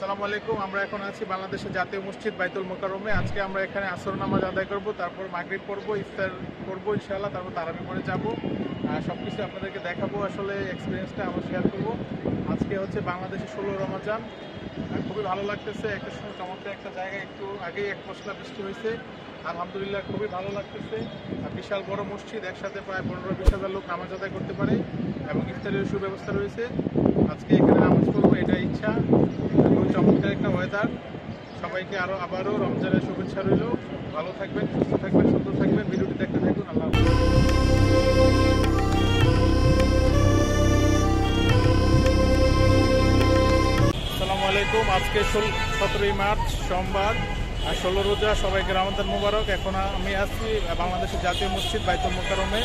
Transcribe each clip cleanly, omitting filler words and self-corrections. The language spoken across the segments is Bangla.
আসসালামু আলাইকুম। আমরা এখন আছি বাংলাদেশের জাতীয় মসজিদ বাইতুল মোকাররমে। আজকে আমরা এখানে আসর নামাজ আদায় করব, তারপর মাগরিব পড়ব, ইফতার করব ইনশাআল্লাহ, তারপর তারাবি পড়ে যাব। সব কিছু আপনাদেরকে দেখাবো, আসলে এক্সপিরিয়েন্সটা আমরা শেয়ার করব। আজকে হচ্ছে বাংলাদেশের 16 রমজান। খুবই ভালো লাগতেছে, একটা সময় চমৎকার একটা জায়গায়, একটু আগেই এক পশলা বৃষ্টি হয়েছে, আলহামদুলিল্লাহ খুবই ভালো লাগতেছে। বিশাল বড় মসজিদ, একসাথে প্রায় 15-20 হাজার লোক নামাজ আদায় করতে পারে এবং ইফতারের সুব্যবস্থা রয়েছে। আজকে এখানে নামাজ পড়বো, এটা ইচ্ছা। খুব চমৎকার একটা ওয়েদার। সবাইকে আবারও রমজানের শুভেচ্ছা রইল। ভালো থাকবেন, সুস্থ থাকবেন, সুন্দর থাকবেন। ভিডিওটি দেখতে থাকুন। আল্লাহ হাফেজ। আসসালামু আলাইকুম। আজকে 17ই মার্চ সোমবার, 16 রোজা। সবাইকে রমজান মুবারক। এখন আমি আছি বাংলাদেশের জাতীয় মসজিদ বাইতুল মোকাররমে।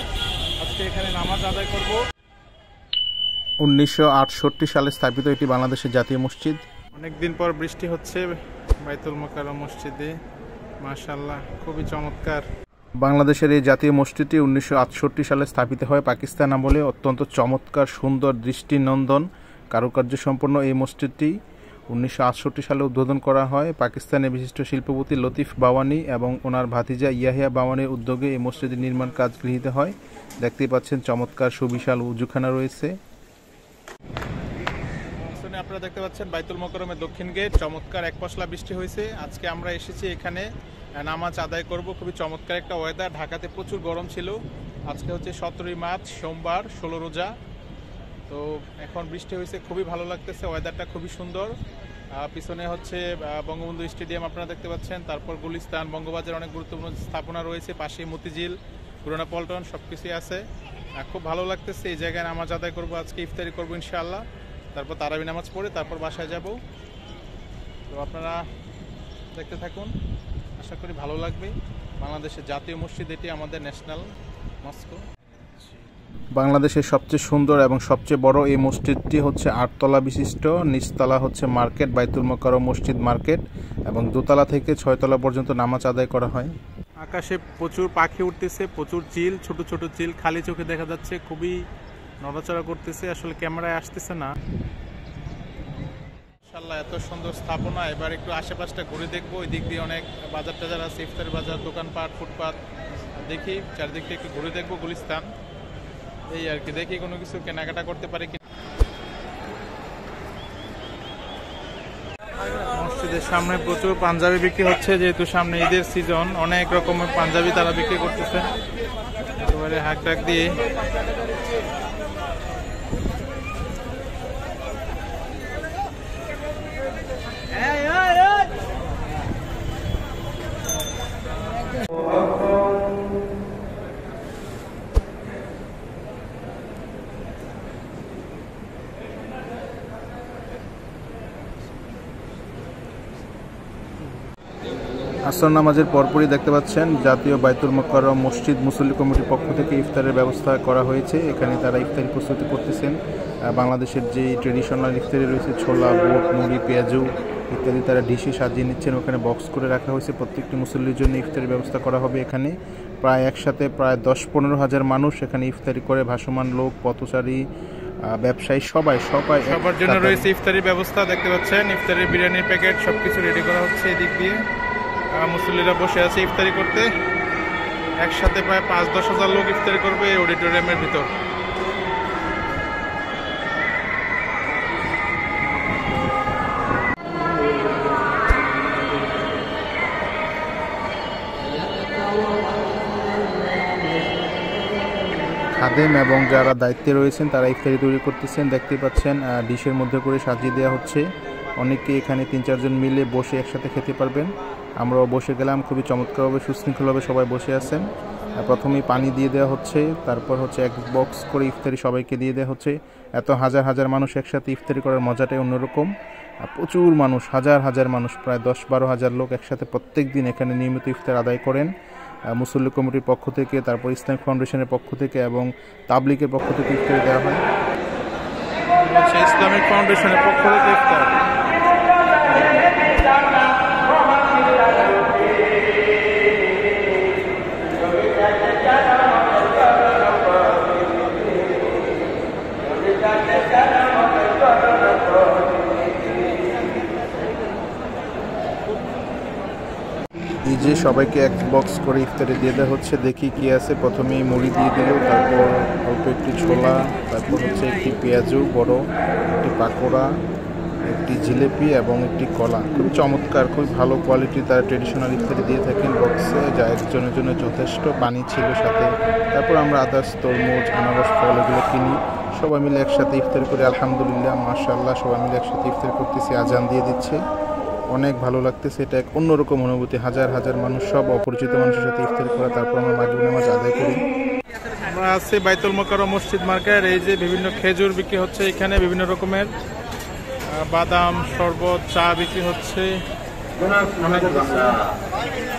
আজকে এখানে নামাজ আদায় করব। 1968 সালে স্থাপিত এটি বাংলাদেশের জাতীয় মসজিদ। অনেকদিন পর বৃষ্টি হচ্ছে বাইতুল মোকাররম মসজিদে, মাশাআল্লাহ খুবই চমৎকার। বাংলাদেশের এই জাতীয় মসজিদটি 1968 সালে স্থাপিত হয় পাকিস্তান আমলে। অত্যন্ত চমৎকার, সুন্দর, দৃষ্টিনন্দন কারুকার্য সম্পন্ন এই মসজিদটি 1968 সালে উদ্বোধন করা হয়। পাকিস্তানের বিশিষ্ট শিল্পপতি লতিফ বাওয়ানি এবং ওনার ভাতিজা ইয়াহিয়া বাওয়ানির উদ্যোগে এই মসজিদের নির্মাণ কাজ গৃহীত হয়। দেখতেই পাচ্ছেন চমৎকার সুবিশাল উজুখানা রয়েছে। আপনারা দেখতে পাচ্ছেন বাইতুল মোকাররমের দক্ষিণ গেট। চমৎকার এক পশলা বৃষ্টি হয়েছে। আজকে আমরা এসেছি এখানে নামাজ আদায় করব। খুবই চমৎকার একটা ওয়েদার। ঢাকাতে প্রচুর গরম ছিল। আজকে হচ্ছে 17ই মার্চ সোমবার, 16 রোজা। তো এখন বৃষ্টি হয়েছে, খুবই ভালো লাগতেছে, ওয়েদারটা খুবই সুন্দর। পিছনে হচ্ছে বঙ্গবন্ধু স্টেডিয়াম আপনারা দেখতে পাচ্ছেন, তারপর গুলিস্তান, বঙ্গবাজার, অনেক গুরুত্বপূর্ণ স্থাপনা রয়েছে, পাশে মতিঝিল, পুরানা পল্টন, সব কিছুই আছে। খুব ভালো লাগতেছে এই জায়গায় নামাজ আদায় করব। আজকে ইফতারি করবো ইনশাআল্লাহ, তারপর তারাবি নামাজ পড়ে তারপর বাসায় যাব। তো আপনারা দেখতে থাকুন, আশা করি ভালো লাগবে। বাংলাদেশের জাতীয় মসজিদ এটি, আমাদের ন্যাশনাল মস্ক। বাংলাদেশের সবচেয়ে সুন্দর এবং সবচেয়ে বড় এই মসজিদটি হচ্ছে 8 তলা বিশিষ্ট। নিচতলা হচ্ছে মার্কেট, বাইতুল মোকাররম মসজিদ মার্কেট, এবং দোতলা থেকে 6 তলা পর্যন্ত নামাজ আদায় করা হয়। আকাশে প্রচুর পাখি উঠতেছে, প্রচুর চিল, ছোট ছোট চিল খালি চোখে দেখা যাচ্ছে, খুবই নড়াচড়া করতেছে, আসলে ক্যামেরায় আসতেছে না। মাশাআল্লাহ এত সুন্দর স্থাপনা। এবার একটু আশেপাশটা ঘুরে দেখবো। ওই দিক দিয়ে অনেক বাজার টাজার আছে, ইফতারি বাজার, দোকানপাট, ফুটপাত। দেখি চারদিকটা একটু ঘুরে দেখবো গুলিস্তান, এই আর কি। দেখি কোনো কিছু কেনাকাটা করতে পারি কি। মসজিদের সামনে প্রচুর পাঞ্জাবি বিক্রি হচ্ছে, যেহেতু সামনে ঈদের সিজন। অনেক রকমের পাঞ্জাবি তারা বিক্রি করতেছে একেবারে হাক ডাক দিয়ে। আসর নামাজের পরপরই দেখতে পাচ্ছেন জাতীয় বাইতুল মোকাররম মসজিদ মুসল্লি কমিটির পক্ষ থেকে ইফতারের ব্যবস্থা করা হয়েছে। এখানে তারা ইফতারি প্রস্তুতি করতেছেন। বাংলাদেশের যে ট্রেডিশনাল ইফতারি রয়েছে, ছোলা, বুট, মুড়ি, পেঁয়াজু ইত্যাদি তারা ডিশে সাজিয়ে নিচ্ছেন। ওখানে বক্স করে রাখা হয়েছে। প্রত্যেকটি মুসল্লির জন্য ইফতারির ব্যবস্থা করা হবে। এখানে প্রায় একসাথে প্রায় 10-15 হাজার মানুষ এখানে ইফতারি করে। ভাসমান লোক, পথচারী, ব্যবসায়ী, সবাই সবার জন্য রয়েছে ইফতারির ব্যবস্থা। দেখতে পাচ্ছেন ইফতারির বিরিয়ানির প্যাকেট, সবকিছু রেডি করা হচ্ছে এদিক দিয়ে। মুসল্লিরা বসে আছে ইফতারি করতে। একসাথে প্রায় 5-10 হাজার লোক ইফতারি করবে এই অডিটোরিয়ামের ভিতর। খাদেম এবং যারা দায়িত্বে রয়েছেন তারা ইফতারি তৈরি করতেছেন। দেখতে পাচ্ছেন ডিশের মধ্যে করে সাজিয়ে দেওয়া হচ্ছে। অনেকে এখানে 3-4 জন মিলে বসে একসাথে খেতে পারবেন। আমরাও বসে গেলাম, খুবই চমৎকারভাবে সুশৃঙ্খলভাবে সবাই বসে আছেন। প্রথমেই পানি দিয়ে দেওয়া হচ্ছে, তারপর হচ্ছে এক বক্স করে ইফতারি সবাইকে দিয়ে দেওয়া হচ্ছে। এত হাজার হাজার মানুষ একসাথে ইফতারি করার মজাটাই অন্যরকম। প্রচুর মানুষ, হাজার হাজার মানুষ, প্রায় 10-12 হাজার লোক একসাথে প্রত্যেক দিন এখানে নিয়মিত ইফতার আদায় করেন। মুসল্লি কমিটির পক্ষ থেকে, তারপর ইসলামিক ফাউন্ডেশনের পক্ষ থেকে এবং তাবলিগের পক্ষ থেকে ইফতারি দেওয়া হয়। ইসলামিক ফাউন্ডেশনের পক্ষ থেকে ইফতার। এই যে সবাইকে এক বক্স করে ইফতারি দিয়ে দেওয়া হচ্ছে। দেখি কি আছে। প্রথমেই মুড়ি দিয়ে দিল, তারপর অল্প একটি ছোলা, তারপর হচ্ছে একটি পেঁয়াজু বড়, একটি পাকোড়া, একটি জিলেপি এবং একটি কলা। খুবই চমৎকার, খুবই ভালো কোয়ালিটি তারা ট্রেডিশনাল ইফতারি দিয়ে থাকেন বক্সে, যা একজনের জন্য যথেষ্ট। পানি ছিল সাথে। তারপর আমরা আদার্স তরমুজ, আনারস, ফল এগুলো কিনি। সবাই মিলে একসাথে ইফতার করি। আলহামদুলিল্লাহ, মাশাআল্লাহ, সবাই মিলে একসাথে ইফতার করতেছি। আজান দিয়ে দিচ্ছে, অনেক ভালো লাগতেছে। এটা এক অন্যরকম অনুভূতি। হাজার হাজার মানুষ, সব অপরিচিত মানুষের সাথে ইফতার করা। তারপর আমরা মাগরিব নামাজ আদায় করি। আমরা আছি বাইতুল মোকাররম মসজিদ মার্কেট। এই যে বিভিন্ন খেজুর বিক্রি হচ্ছে এখানে, বিভিন্ন রকমের বাদাম, শরবত, চা বিক্রি হচ্ছে। অনেক কিছু।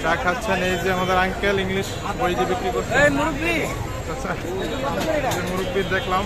চা খাচ্ছেন এই যে আমাদের আঙ্কেল, ইংলিশ বই যে বিক্রি করছে। আচ্ছা, মুরব্বি দেখলাম।